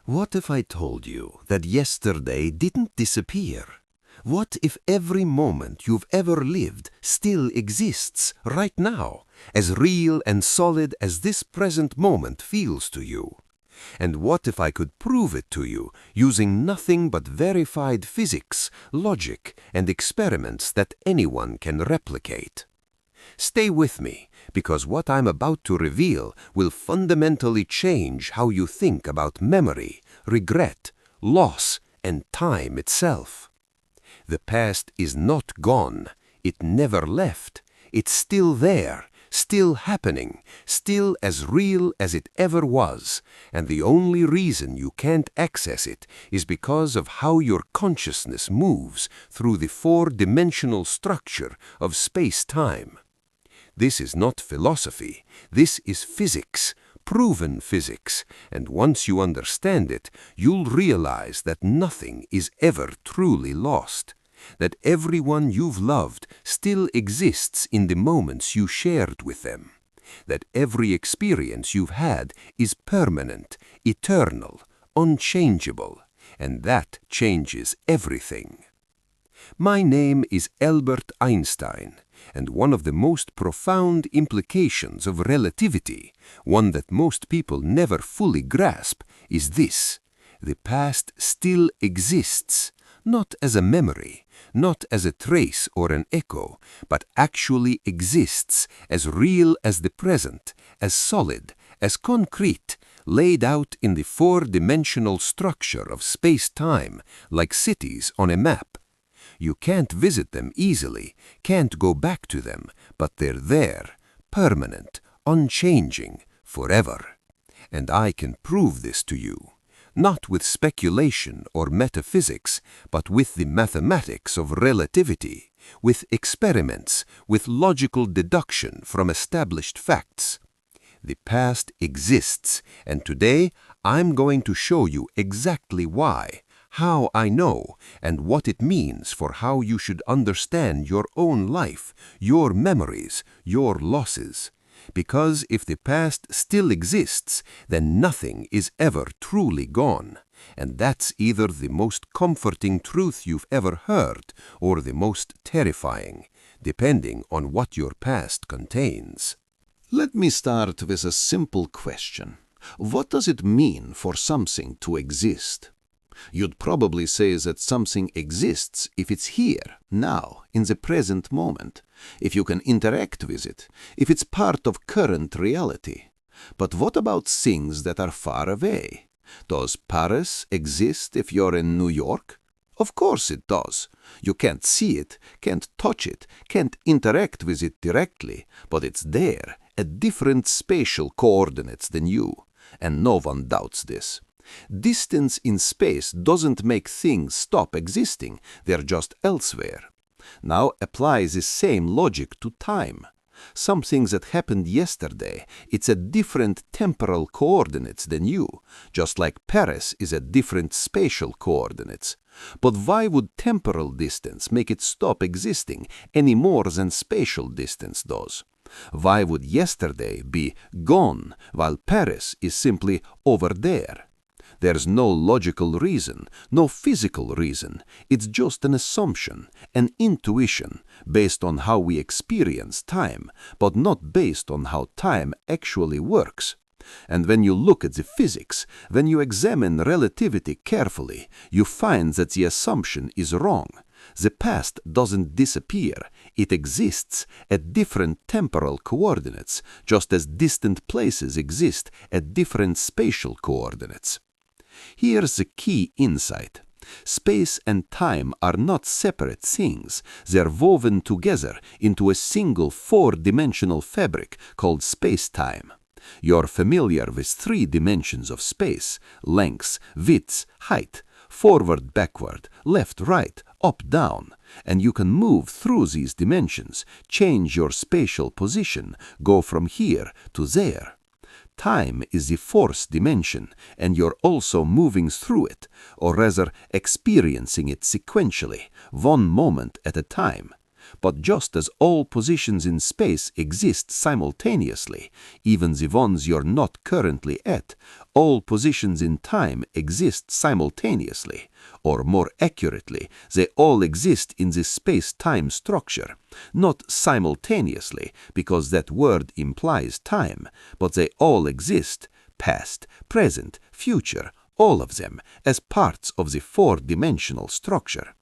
What if I told you that yesterday didn't disappear? What if every moment you've ever lived still exists right now, as real and solid as this present moment feels to you? And what if I could prove it to you using nothing but verified physics, logic, and experiments that anyone can replicate? Stay with me, because what I'm about to reveal will fundamentally change how you think about memory, regret, loss, and time itself. The past is not gone. It never left. It's still there, still happening, still as real as it ever was, and the only reason you can't access it is because of how your consciousness moves through the four-dimensional structure of space-time. This is not philosophy. This is physics, proven physics, and once you understand it, you'll realize that nothing is ever truly lost, that everyone you've loved still exists in the moments you shared with them, that every experience you've had is permanent, eternal, unchangeable, and that changes everything. My name is Albert Einstein, and one of the most profound implications of relativity, one that most people never fully grasp, is this: the past still exists, not as a memory, not as a trace or an echo, but actually exists as real as the present, as solid, as concrete, laid out in the four-dimensional structure of space-time, like cities on a map. You can't visit them easily, can't go back to them, but they're there, permanent, unchanging, forever. And I can prove this to you, not with speculation or metaphysics, but with the mathematics of relativity, with experiments, with logical deduction from established facts. The past exists, and today I'm going to show you exactly why, how I know, and what it means for how you should understand your own life, your memories, your losses. Because if the past still exists, then nothing is ever truly gone. And that's either the most comforting truth you've ever heard or the most terrifying, depending on what your past contains. Let me start with a simple question. What does it mean for something to exist? You'd probably say that something exists if it's here, now, in the present moment, if you can interact with it, if it's part of current reality. But what about things that are far away? Does Paris exist if you're in New York? Of course it does. You can't see it, can't touch it, can't interact with it directly, but it's there, at different spatial coordinates than you, and no one doubts this. Distance in space doesn't make things stop existing, they're just elsewhere. Now apply the same logic to time. Something that happened yesterday, it's at different temporal coordinates than you, just like Paris is at different spatial coordinates. But why would temporal distance make it stop existing any more than spatial distance does? Why would yesterday be gone while Paris is simply over there? There's no logical reason, no physical reason. It's just an assumption, an intuition, based on how we experience time, but not based on how time actually works. And when you look at the physics, when you examine relativity carefully, you find that the assumption is wrong. The past doesn't disappear. It exists at different temporal coordinates, just as distant places exist at different spatial coordinates. Here's the key insight. Space and time are not separate things. They're woven together into a single four-dimensional fabric called space-time. You're familiar with three dimensions of space: length, width, height, forward, backward, left, right, up, down. And you can move through these dimensions, change your spatial position, go from here to there. Time is the fourth dimension, and you're also moving through it, or rather experiencing it sequentially, one moment at a time. But just as all positions in space exist simultaneously, even the ones you're not currently at, all positions in time exist simultaneously. Or more accurately, they all exist in this space-time structure. Not simultaneously, because that word implies time, but they all exist, past, present, future, all of them, as parts of the four-dimensional structure.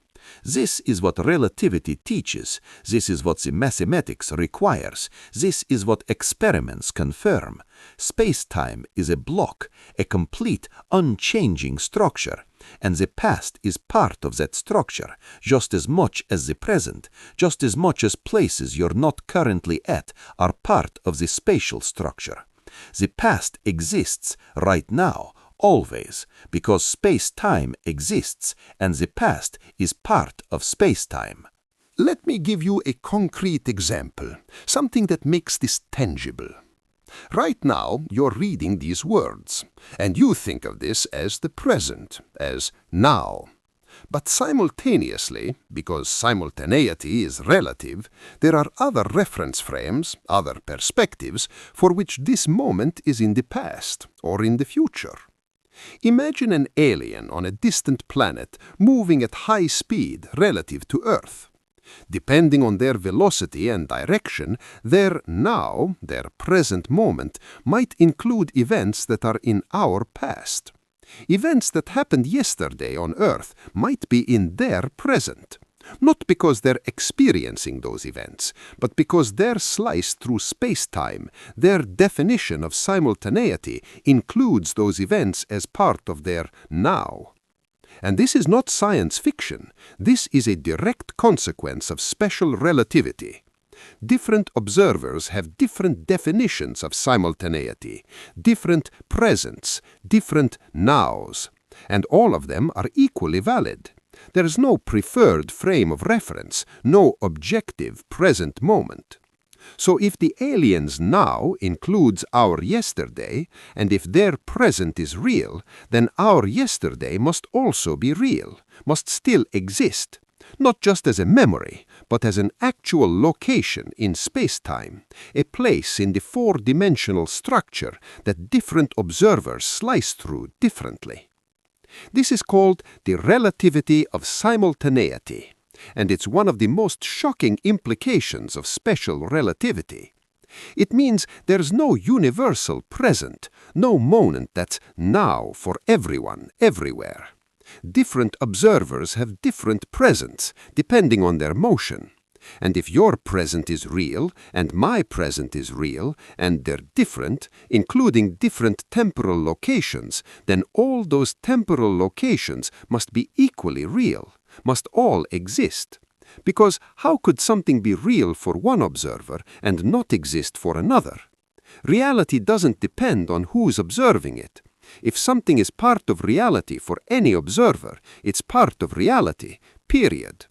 This is what relativity teaches, this is what the mathematics requires, this is what experiments confirm. Space-time is a block, a complete, unchanging structure, and the past is part of that structure, just as much as the present, just as much as places you're not currently at are part of the spatial structure. The past exists right now, always, because space-time exists, and the past is part of space-time. Let me give you a concrete example, something that makes this tangible. Right now, you're reading these words, and you think of this as the present, as now. But simultaneously, because simultaneity is relative, there are other reference frames, other perspectives, for which this moment is in the past or in the future. Imagine an alien on a distant planet moving at high speed relative to Earth. Depending on their velocity and direction, their now, their present moment, might include events that are in our past. Events that happened yesterday on Earth might be in their present. Not because they're experiencing those events, but because their slice through space-time, their definition of simultaneity, includes those events as part of their now. And this is not science fiction. This is a direct consequence of special relativity. Different observers have different definitions of simultaneity, different presents, different nows, and all of them are equally valid. There is no preferred frame of reference, no objective present moment. So if the alien's now includes our yesterday, and if their present is real, then our yesterday must also be real, must still exist, not just as a memory, but as an actual location in space-time, a place in the four-dimensional structure that different observers slice through differently. This is called the relativity of simultaneity, and it's one of the most shocking implications of special relativity. It means there's no universal present, no moment that's now for everyone, everywhere. Different observers have different presents, depending on their motion. And if your present is real, and my present is real, and they're different, including different temporal locations, then all those temporal locations must be equally real, must all exist. Because how could something be real for one observer and not exist for another? Reality doesn't depend on who's observing it. If something is part of reality for any observer, it's part of reality, period.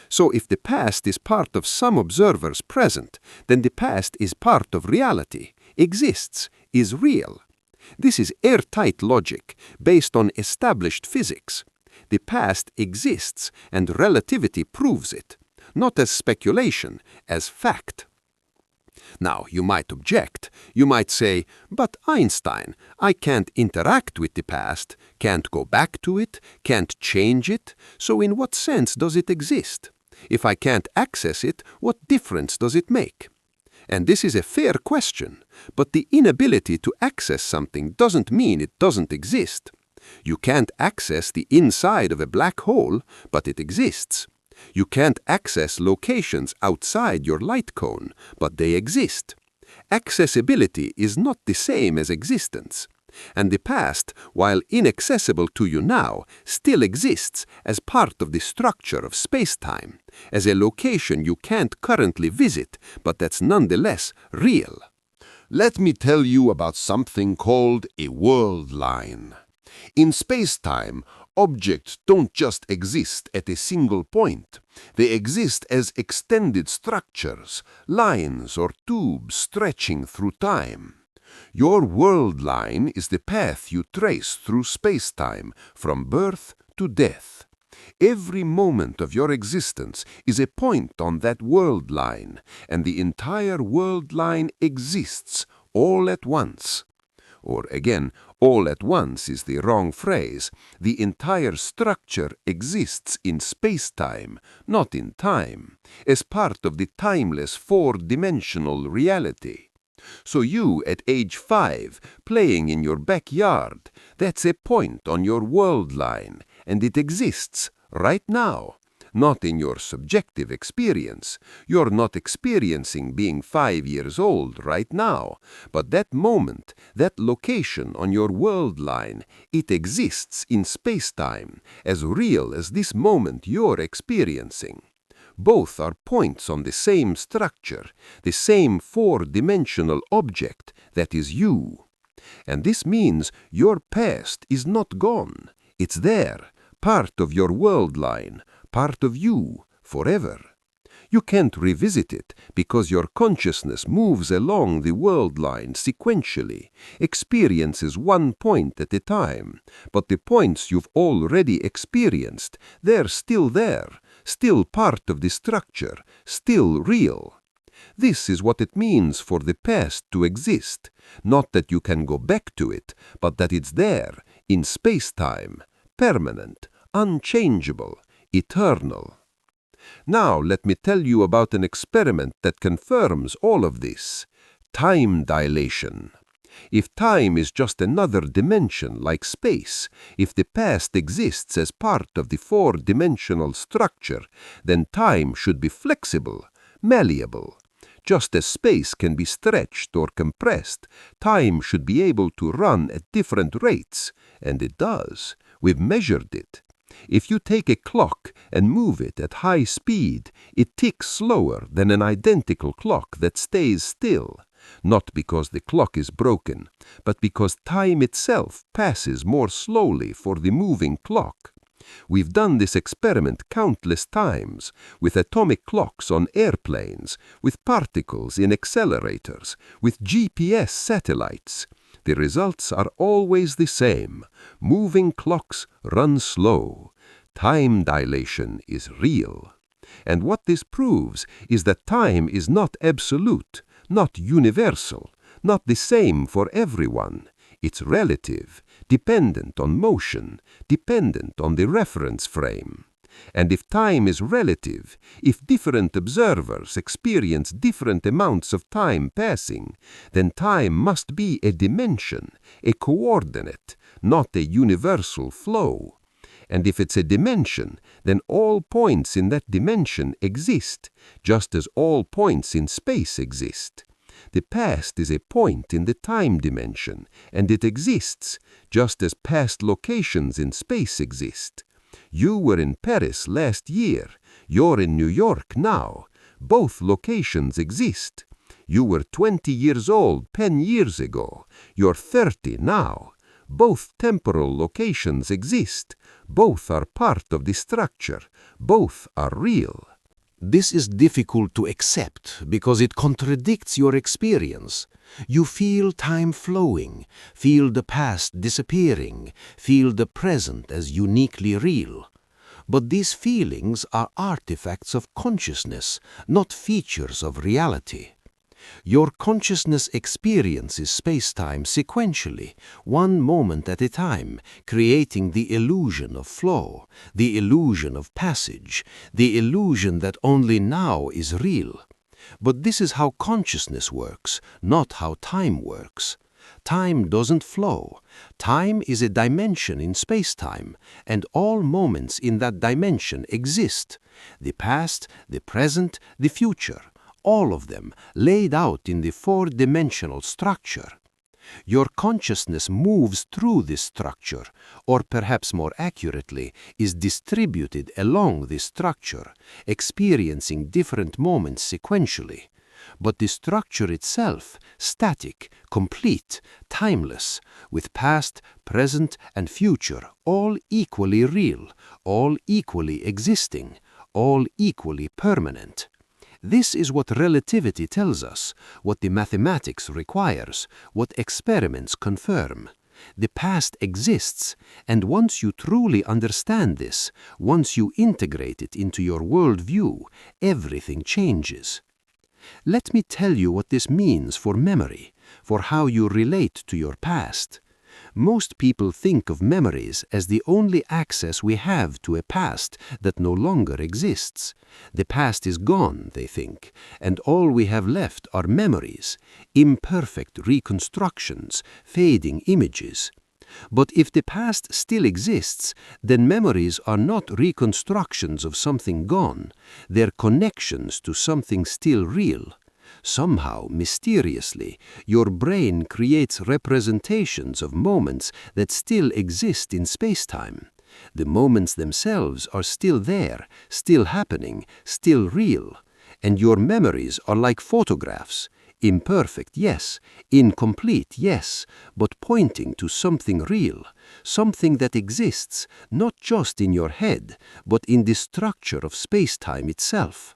So if the past is part of some observer's present, then the past is part of reality, exists, is real. This is airtight logic, based on established physics. The past exists, and relativity proves it, not as speculation, as fact. Now, you might object. You might say, but Einstein, I can't interact with the past, can't go back to it, can't change it, so in what sense does it exist? If I can't access it, what difference does it make? And this is a fair question, but the inability to access something doesn't mean it doesn't exist. You can't access the inside of a black hole, but it exists. You can't access locations outside your light cone, but they exist. Accessibility is not the same as existence. And the past, while inaccessible to you now, still exists as part of the structure of space-time, as a location you can't currently visit, but that's nonetheless real. Let me tell you about something called a world line. In space-time, objects don't just exist at a single point. They exist as extended structures, lines or tubes stretching through time. Your world line is the path you trace through space-time, from birth to death. Every moment of your existence is a point on that world line, and the entire world line exists all at once. Or again, all at once is the wrong phrase. The entire structure exists in space-time, not in time, as part of the timeless four-dimensional reality. So you, at age 5, playing in your backyard, that's a point on your world line, and it exists right now, not in your subjective experience. You're not experiencing being 5 years old right now, but that moment, that location on your world line, it exists in space-time, as real as this moment you're experiencing. Both are points on the same structure, the same four-dimensional object that is you. And this means your past is not gone. It's there, part of your world line, part of you, forever. You can't revisit it because your consciousness moves along the world line sequentially, experiences one point at a time, but the points you've already experienced, they're still there, still part of the structure, still real. This is what it means for the past to exist, not that you can go back to it, but that it's there, in space-time, permanent, unchangeable, eternal. Now let me tell you about an experiment that confirms all of this: time dilation. If time is just another dimension like space, if the past exists as part of the four-dimensional structure, then time should be flexible, malleable. Just as space can be stretched or compressed, time should be able to run at different rates, and it does. We've measured it. If you take a clock and move it at high speed, it ticks slower than an identical clock that stays still, not because the clock is broken, but because time itself passes more slowly for the moving clock. We've done this experiment countless times, with atomic clocks on airplanes, with particles in accelerators, with GPS satellites. The results are always the same. Moving clocks run slow. Time dilation is real. And what this proves is that time is not absolute, not universal, not the same for everyone. It's relative, dependent on motion, dependent on the reference frame. And if time is relative, if different observers experience different amounts of time passing, then time must be a dimension, a coordinate, not a universal flow. And if it's a dimension, then all points in that dimension exist, just as all points in space exist. The past is a point in the time dimension, and it exists, just as past locations in space exist. You were in Paris last year. You're in New York now. Both locations exist. You were 20 years old 10 years ago. You're 30 now. Both temporal locations exist. Both are part of the structure. Both are real. This is difficult to accept because it contradicts your experience. You feel time flowing, feel the past disappearing, feel the present as uniquely real. But these feelings are artifacts of consciousness, not features of reality. Your consciousness experiences space-time sequentially, one moment at a time, creating the illusion of flow, the illusion of passage, the illusion that only now is real. But this is how consciousness works, not how time works. Time doesn't flow. Time is a dimension in space-time, and all moments in that dimension exist. The past, the present, the future. All of them laid out in the four-dimensional structure. Your consciousness moves through this structure, or perhaps more accurately, is distributed along this structure, experiencing different moments sequentially. But the structure itself, static, complete, timeless, with past, present, and future all equally real, all equally existing, all equally permanent. This is what relativity tells us, what the mathematics requires, what experiments confirm. The past exists, and once you truly understand this, once you integrate it into your worldview, everything changes. Let me tell you what this means for memory, for how you relate to your past. Most people think of memories as the only access we have to a past that no longer exists. The past is gone, they think, and all we have left are memories, imperfect reconstructions, fading images. But if the past still exists, then memories are not reconstructions of something gone, they're connections to something still real. Somehow, mysteriously, your brain creates representations of moments that still exist in spacetime. The moments themselves are still there, still happening, still real. And your memories are like photographs. Imperfect, yes. Incomplete, yes. But pointing to something real. Something that exists, not just in your head, but in the structure of spacetime itself.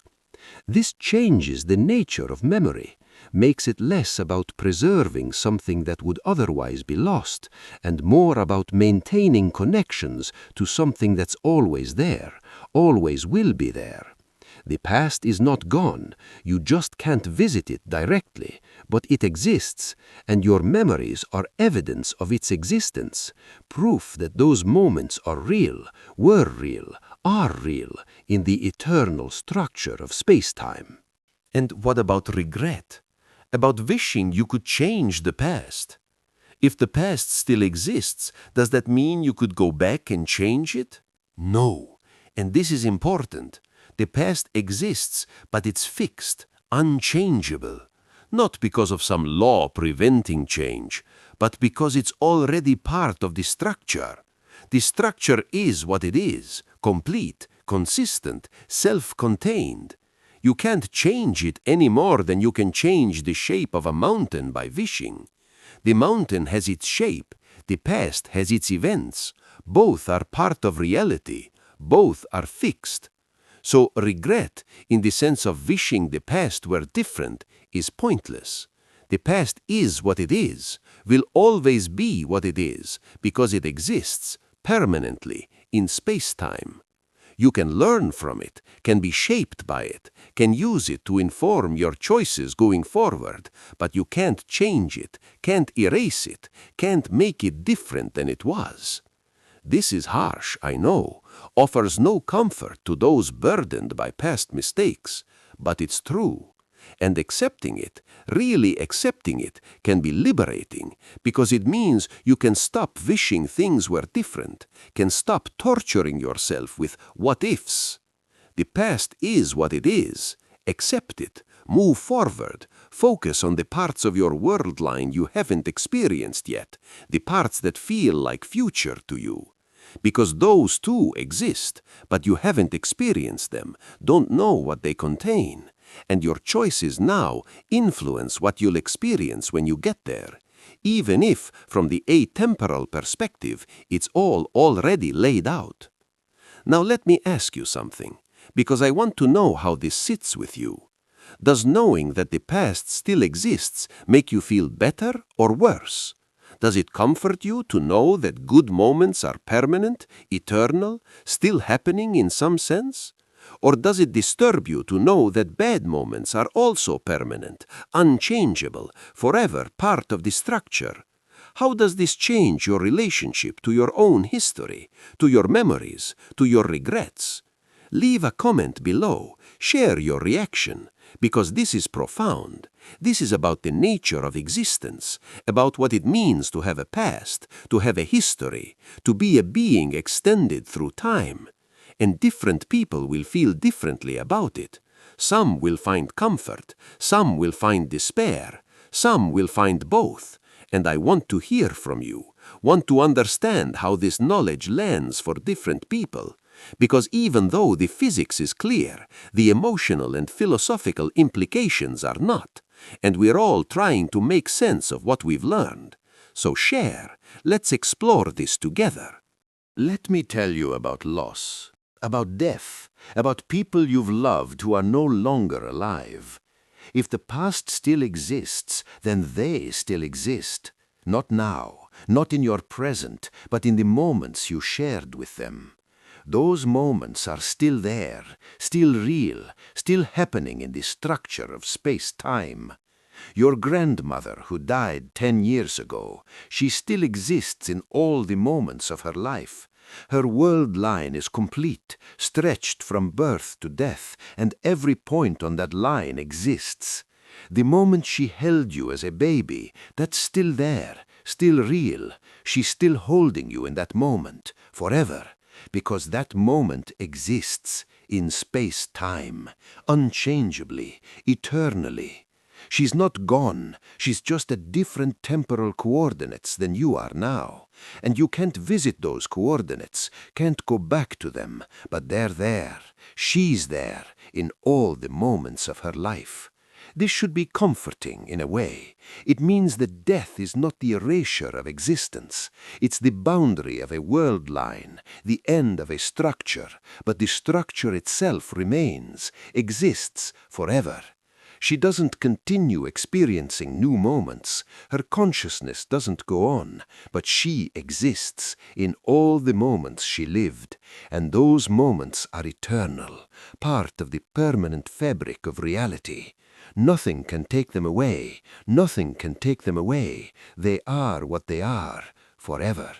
This changes the nature of memory, makes it less about preserving something that would otherwise be lost, and more about maintaining connections to something that's always there, always will be there. The past is not gone, you just can't visit it directly, but it exists, and your memories are evidence of its existence, proof that those moments are real, were real, are real in the eternal structure of spacetime. And what about regret? About wishing you could change the past? If the past still exists, does that mean you could go back and change it? No. And this is important. The past exists, but it's fixed, unchangeable. Not because of some law preventing change, but because it's already part of the structure. The structure is what it is, complete, consistent, self-contained. You can't change it any more than you can change the shape of a mountain by wishing. The mountain has its shape, the past has its events. Both are part of reality, both are fixed. So regret, in the sense of wishing the past were different, is pointless. The past is what it is, will always be what it is, because it exists permanently in space-time. You can learn from it, can be shaped by it, can use it to inform your choices going forward, but you can't change it, can't erase it, can't make it different than it was. This is harsh, I know, offers no comfort to those burdened by past mistakes, but it's true. And accepting it, really accepting it, can be liberating, because it means you can stop wishing things were different, can stop torturing yourself with what-ifs. The past is what it is. Accept it, move forward, focus on the parts of your world line you haven't experienced yet, the parts that feel like future to you. Because those too exist, but you haven't experienced them, don't know what they contain. And your choices now influence what you'll experience when you get there, even if, from the atemporal perspective, it's all already laid out. Now let me ask you something, because I want to know how this sits with you. Does knowing that the past still exists make you feel better or worse? Does it comfort you to know that good moments are permanent, eternal, still happening in some sense? Or does it disturb you to know that bad moments are also permanent, unchangeable, forever part of the structure? How does this change your relationship to your own history, to your memories, to your regrets? Leave a comment below, share your reaction, because this is profound. This is about the nature of existence, about what it means to have a past, to have a history, to be a being extended through time. And different people will feel differently about it. Some will find comfort, some will find despair, some will find both. And I want to hear from you, want to understand how this knowledge lands for different people. Because even though the physics is clear, the emotional and philosophical implications are not, and we're all trying to make sense of what we've learned. So share, let's explore this together. Let me tell you about loss, about death, about people you've loved who are no longer alive. If the past still exists, then they still exist. Not now, not in your present, but in the moments you shared with them. Those moments are still there, still real, still happening in the structure of space-time. Your grandmother, who died 10 years ago, she still exists in all the moments of her life. Her world line is complete, stretched from birth to death, and every point on that line exists. The moment she held you as a baby, that's still there, still real. She's still holding you in that moment, forever, because that moment exists in space-time, unchangeably, eternally. She's not gone, she's just at different temporal coordinates than you are now. And you can't visit those coordinates, can't go back to them, but they're there. She's there in all the moments of her life. This should be comforting in a way. It means that death is not the erasure of existence. It's the boundary of a world line, the end of a structure, but the structure itself remains, exists forever. She doesn't continue experiencing new moments. Her consciousness doesn't go on, but she exists in all the moments she lived, and those moments are eternal, part of the permanent fabric of reality. Nothing can take them away. Nothing can take them away. They are what they are, forever.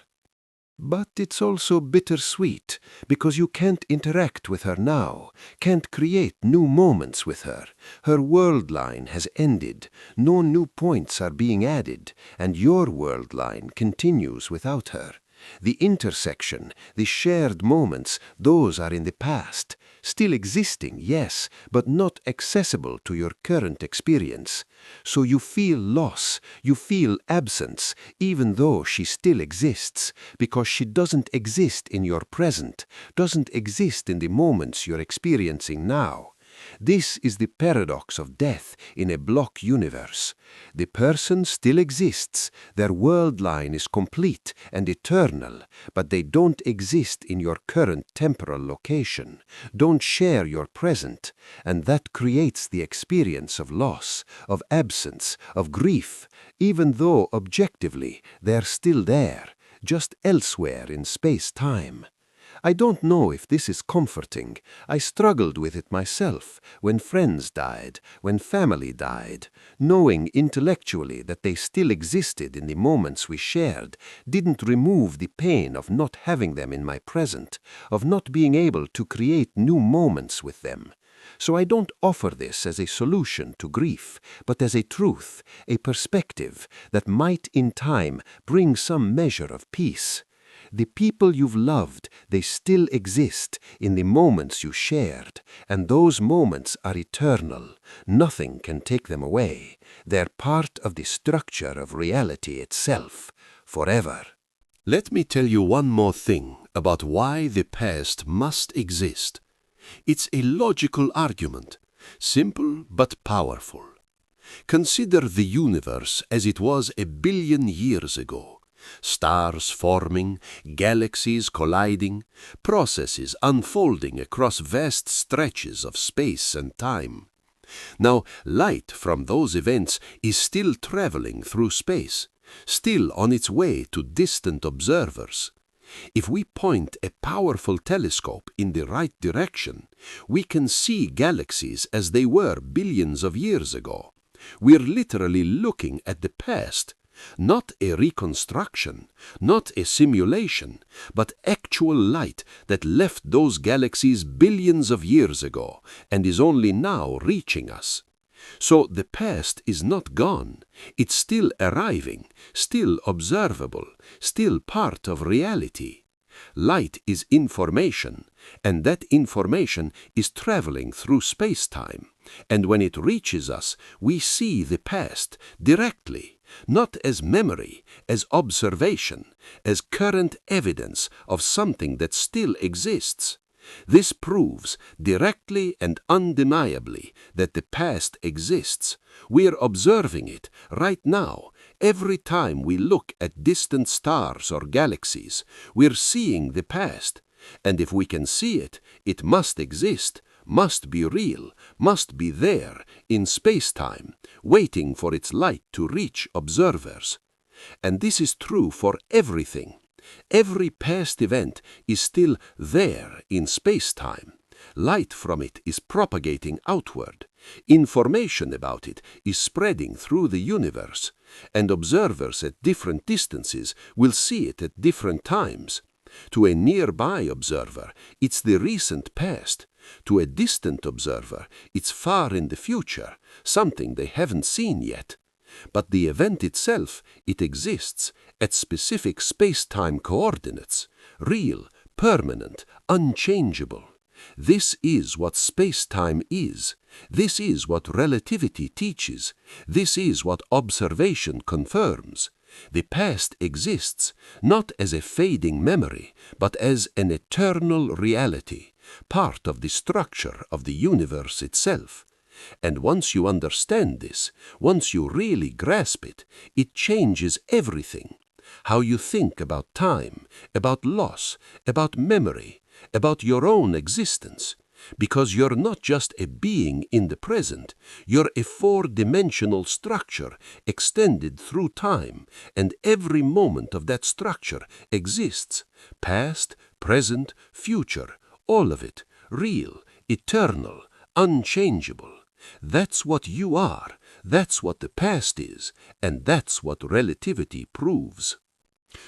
But it's also bittersweet, because you can't interact with her now, can't create new moments with her. Her world line has ended, no new points are being added, and your world line continues without her. The intersection, the shared moments, those are in the past. Still existing, yes, but not accessible to your current experience. So you feel loss, you feel absence, even though she still exists, because she doesn't exist in your present, doesn't exist in the moments you're experiencing now. This is the paradox of death in a block universe. The person still exists, their world line is complete and eternal, but they don't exist in your current temporal location, don't share your present, and that creates the experience of loss, of absence, of grief, even though objectively they're still there, just elsewhere in space-time. I don't know if this is comforting. I struggled with it myself when friends died, when family died. Knowing intellectually that they still existed in the moments we shared didn't remove the pain of not having them in my present, of not being able to create new moments with them. So I don't offer this as a solution to grief, but as a truth, a perspective that might in time bring some measure of peace. The people you've loved, they still exist in the moments you shared, and those moments are eternal. Nothing can take them away. They're part of the structure of reality itself, forever. Let me tell you one more thing about why the past must exist. It's a logical argument, simple but powerful. Consider the universe as it was 1 billion years ago. Stars forming, galaxies colliding, processes unfolding across vast stretches of space and time. Now, light from those events is still traveling through space, still on its way to distant observers. If we point a powerful telescope in the right direction, we can see galaxies as they were billions of years ago. We're literally looking at the past, not a reconstruction, not a simulation, but actual light that left those galaxies billions of years ago and is only now reaching us. So the past is not gone. It's still arriving, still observable, still part of reality. Light is information, and that information is traveling through space-time. And when it reaches us, we see the past directly, not as memory, as observation, as current evidence of something that still exists. This proves directly and undeniably that the past exists. We're observing it right now. Every time we look at distant stars or galaxies, we're seeing the past. And if we can see it, it must exist, must be real, must be there in space-time, waiting for its light to reach observers. And this is true for everything. Every past event is still there in space-time. Light from it is propagating outward. Information about it is spreading through the universe, and observers at different distances will see it at different times. To a nearby observer, it's the recent past. To a distant observer, it's far in the future, something they haven't seen yet. But the event itself, it exists at specific space-time coordinates, real, permanent, unchangeable. This is what space-time is. This is what relativity teaches. This is what observation confirms. The past exists, not as a fading memory, but as an eternal reality, part of the structure of the universe itself. And once you understand this, once you really grasp it, it changes everything. How you think about time, about loss, about memory, about your own existence. Because you're not just a being in the present, you're a four-dimensional structure extended through time, and every moment of that structure exists. Past, present, future, all of it, real, eternal, unchangeable. That's what you are, that's what the past is, and that's what relativity proves.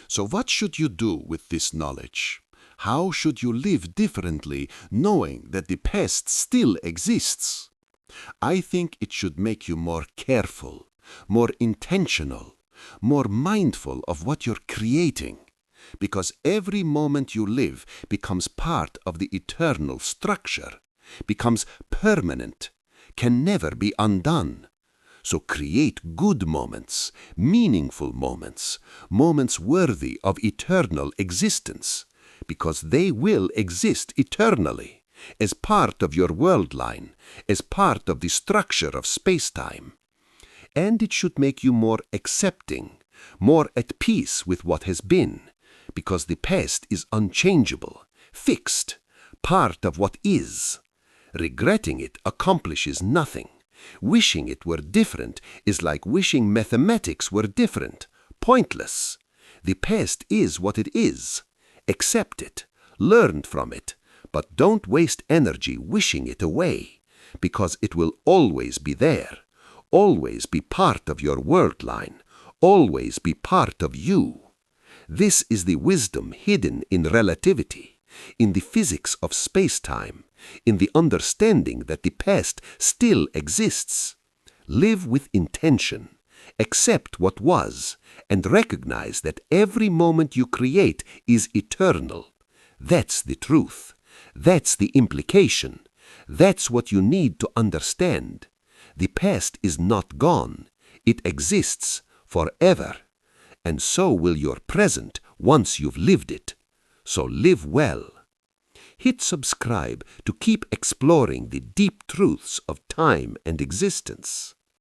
So what should you do with this knowledge? How should you live differently, knowing that the past still exists? I think it should make you more careful, more intentional, more mindful of what you're creating, because every moment you live becomes part of the eternal structure, becomes permanent, can never be undone. So create good moments, meaningful moments, moments worthy of eternal existence, because they will exist eternally, as part of your world line, as part of the structure of space-time. And it should make you more accepting, more at peace with what has been, because the past is unchangeable, fixed, part of what is. Regretting it accomplishes nothing. Wishing it were different is like wishing mathematics were different, pointless. The past is what it is. Accept it, learn from it, but don't waste energy wishing it away, because it will always be there, always be part of your world line, always be part of you. This is the wisdom hidden in relativity, in the physics of space-time, in the understanding that the past still exists. Live with intention, accept what was, and recognize that every moment you create is eternal. That's the truth. That's the implication. That's what you need to understand. The past is not gone. It exists forever. And so will your present once you've lived it. So live well. Hit subscribe to keep exploring the deep truths of time and existence.